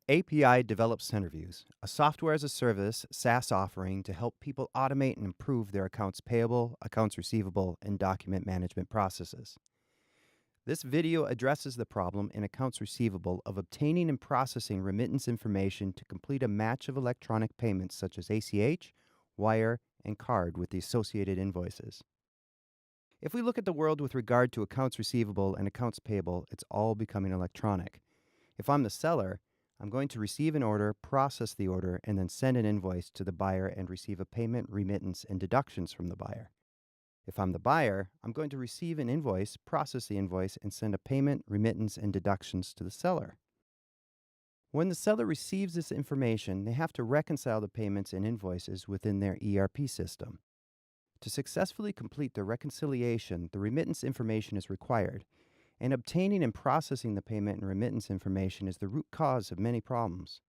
API develops Centreviews, a software as a service SaaS offering to help people automate and improve their accounts payable, accounts receivable, and document management processes. This video addresses the problem in accounts receivable of obtaining and processing remittance information to complete a match of electronic payments such as ACH, wire, and card with the associated invoices. If we look at the world with regard to accounts receivable and accounts payable, it's all becoming electronic. If I'm the seller, I'm going to receive an order, process the order, and then send an invoice to the buyer and receive a payment, remittance, and deductions from the buyer. If I'm the buyer, I'm going to receive an invoice, process the invoice, and send a payment, remittance, and deductions to the seller. When the seller receives this information, they have to reconcile the payments and invoices within their ERP system. To successfully complete the reconciliation, the remittance information is required, and obtaining and processing the payment and remittance information is the root cause of many problems.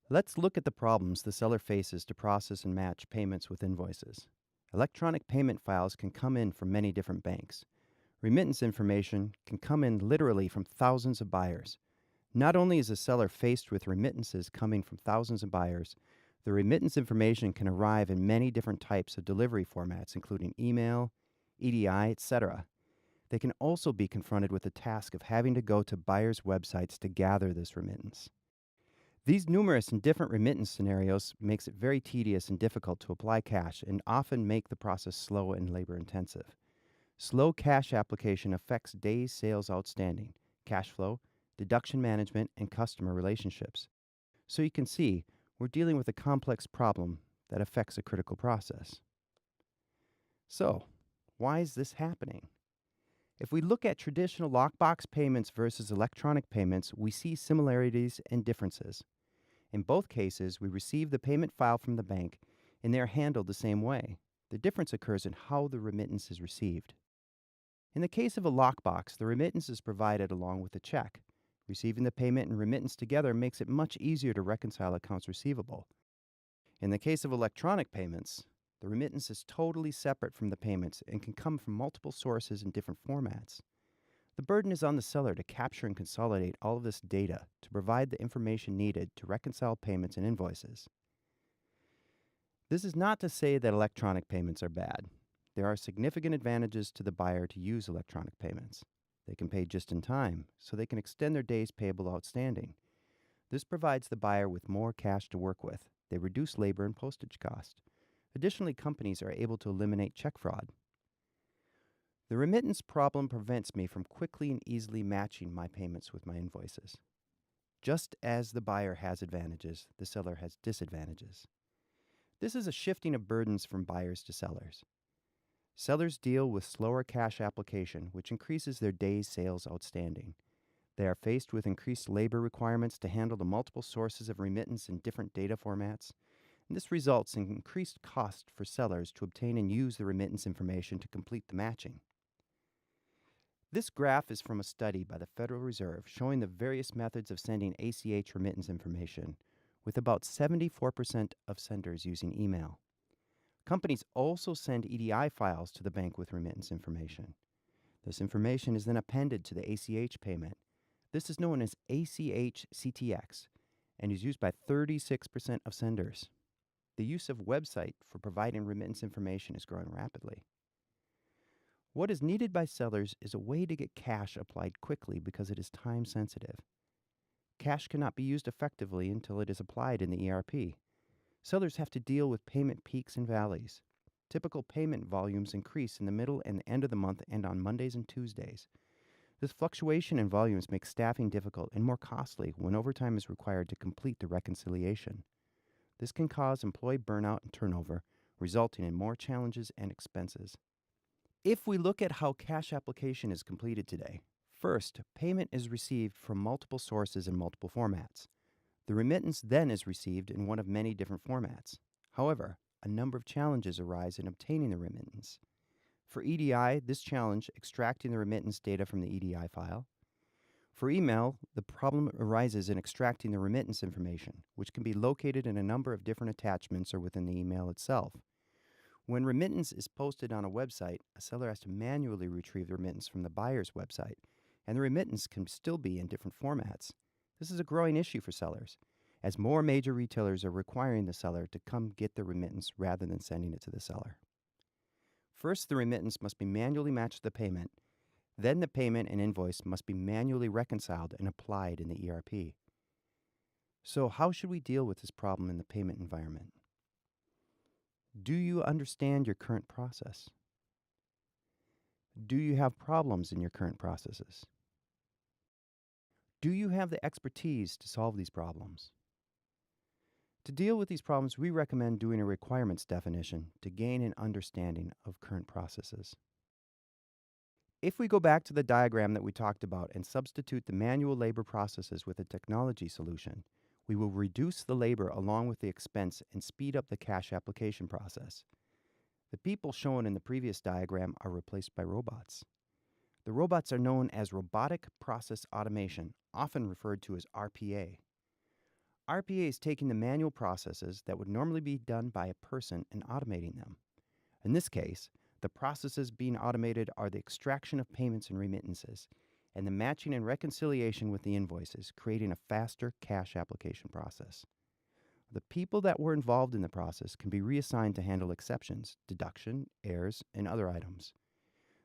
Let's look at the problems the seller faces to process and match payments with invoices. Electronic payment files can come in from many different banks. Remittance information can come in literally from thousands of buyers. Not only is the seller faced with remittances coming from thousands of buyers, the remittance information can arrive in many different types of delivery formats, including email, EDI, etc. They can also be confronted with the task of having to go to buyers' websites to gather this remittance. These numerous and different remittance scenarios makes it very tedious and difficult to apply cash and often make the process slow and labor-intensive. Slow cash application affects days sales outstanding, cash flow, deduction management, and customer relationships. So you can see, we're dealing with a complex problem that affects a critical process. So, why is this happening? If we look at traditional lockbox payments versus electronic payments, we see similarities and differences. In both cases, we receive the payment file from the bank, and they are handled the same way. The difference occurs in how the remittance is received. In the case of a lockbox, the remittance is provided along with the check. Receiving the payment and remittance together makes it much easier to reconcile accounts receivable. In the case of electronic payments, the remittance is totally separate from the payments and can come from multiple sources in different formats. The burden is on the seller to capture and consolidate all of this data to provide the information needed to reconcile payments and invoices. This is not to say that electronic payments are bad. There are significant advantages to the buyer to use electronic payments. They can pay just in time, so they can extend their days payable outstanding. This provides the buyer with more cash to work with. They reduce labor and postage cost. Additionally, companies are able to eliminate check fraud. The remittance problem prevents me from quickly and easily matching my payments with my invoices. Just as the buyer has advantages, the seller has disadvantages. This is a shifting of burdens from buyers to sellers. Sellers deal with slower cash application, which increases their days sales outstanding. They are faced with increased labor requirements to handle the multiple sources of remittance in different data formats, and this results in increased cost for sellers to obtain and use the remittance information to complete the matching. This graph is from a study by the Federal Reserve showing the various methods of sending ACH remittance information, with about 74% of senders using email. Companies also send EDI files to the bank with remittance information. This information is then appended to the ACH payment. This is known as ACH CTX and is used by 36% of senders. The use of website for providing remittance information is growing rapidly. What is needed by sellers is a way to get cash applied quickly because it is time sensitive. Cash cannot be used effectively until it is applied in the ERP. Sellers have to deal with payment peaks and valleys. Typical payment volumes increase in the middle and end of the month and on Mondays and Tuesdays. This fluctuation in volumes makes staffing difficult and more costly when overtime is required to complete the reconciliation. This can cause employee burnout and turnover, resulting in more challenges and expenses. If we look at how cash application is completed today, first, payment is received from multiple sources in multiple formats. The remittance then is received in one of many different formats. However, a number of challenges arise in obtaining the remittance. For EDI, this challenge, extracting the remittance data from the EDI file. For email, the problem arises in extracting the remittance information, which can be located in a number of different attachments or within the email itself. When remittance is posted on a website, a seller has to manually retrieve the remittance from the buyer's website, and the remittance can still be in different formats. This is a growing issue for sellers, as more major retailers are requiring the seller to come get the remittance rather than sending it to the seller. First, the remittance must be manually matched to the payment. Then the payment and invoice must be manually reconciled and applied in the ERP. So how should we deal with this problem in the payment environment? Do you understand your current process? Do you have problems in your current processes? Do you have the expertise to solve these problems? To deal with these problems, we recommend doing a requirements definition to gain an understanding of current processes. If we go back to the diagram that we talked about and substitute the manual labor processes with a technology solution, we will reduce the labor along with the expense and speed up the cash application process. The people shown in the previous diagram are replaced by robots. The robots are known as robotic process automation, often referred to as RPA. RPA is taking the manual processes that would normally be done by a person and automating them. In this case, the processes being automated are the extraction of payments and remittances, and the matching and reconciliation with the invoices, creating a faster cash application process. The people that were involved in the process can be reassigned to handle exceptions, deduction, errors, and other items.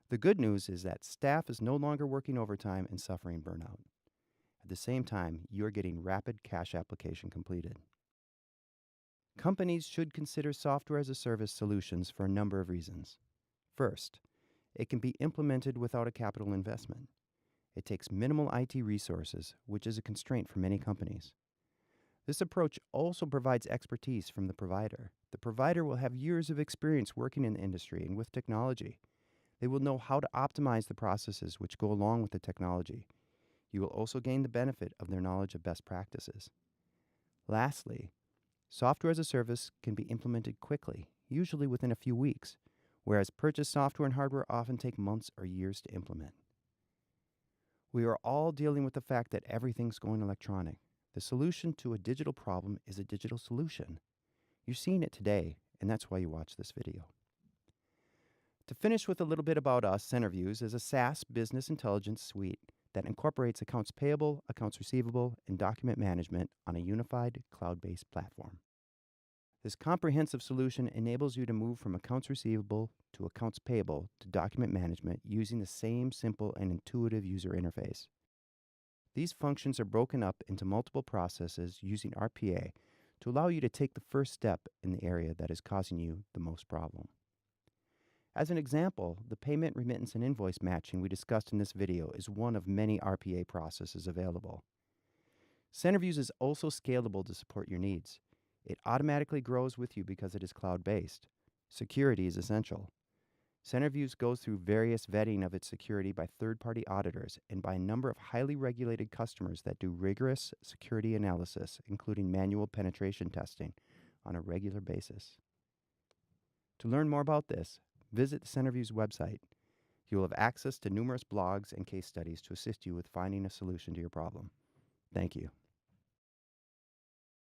The good news is that staff is no longer working overtime and suffering burnout. At the same time, you're getting rapid cash application completed. Companies should consider software as a service solutions for a number of reasons. First, it can be implemented without a capital investment. It takes minimal IT resources, which is a constraint for many companies. This approach also provides expertise from the provider. The provider will have years of experience working in the industry and with technology. They will know how to optimize the processes which go along with the technology. You will also gain the benefit of their knowledge of best practices. Lastly, software as a service can be implemented quickly, usually within a few weeks, whereas purchased software and hardware often take months or years to implement. We are all dealing with the fact that everything's going electronic. The solution to a digital problem is a digital solution. You're seeing it today, and that's why you watch this video. To finish with a little bit about us, Centreviews is a SaaS business intelligence suite that incorporates accounts payable, accounts receivable, and document management on a unified cloud-based platform. This comprehensive solution enables you to move from accounts receivable to accounts payable to document management using the same simple and intuitive user interface. These functions are broken up into multiple processes using RPA to allow you to take the first step in the area that is causing you the most problem. As an example, the payment, remittance, and invoice matching we discussed in this video is one of many RPA processes available. Centreviews is also scalable to support your needs. It automatically grows with you because it is cloud-based. Security is essential. Centreviews goes through various vetting of its security by third-party auditors and by a number of highly regulated customers that do rigorous security analysis, including manual penetration testing, on a regular basis. To learn more about this, visit the Centreviews website. You will have access to numerous blogs and case studies to assist you with finding a solution to your problem. Thank you.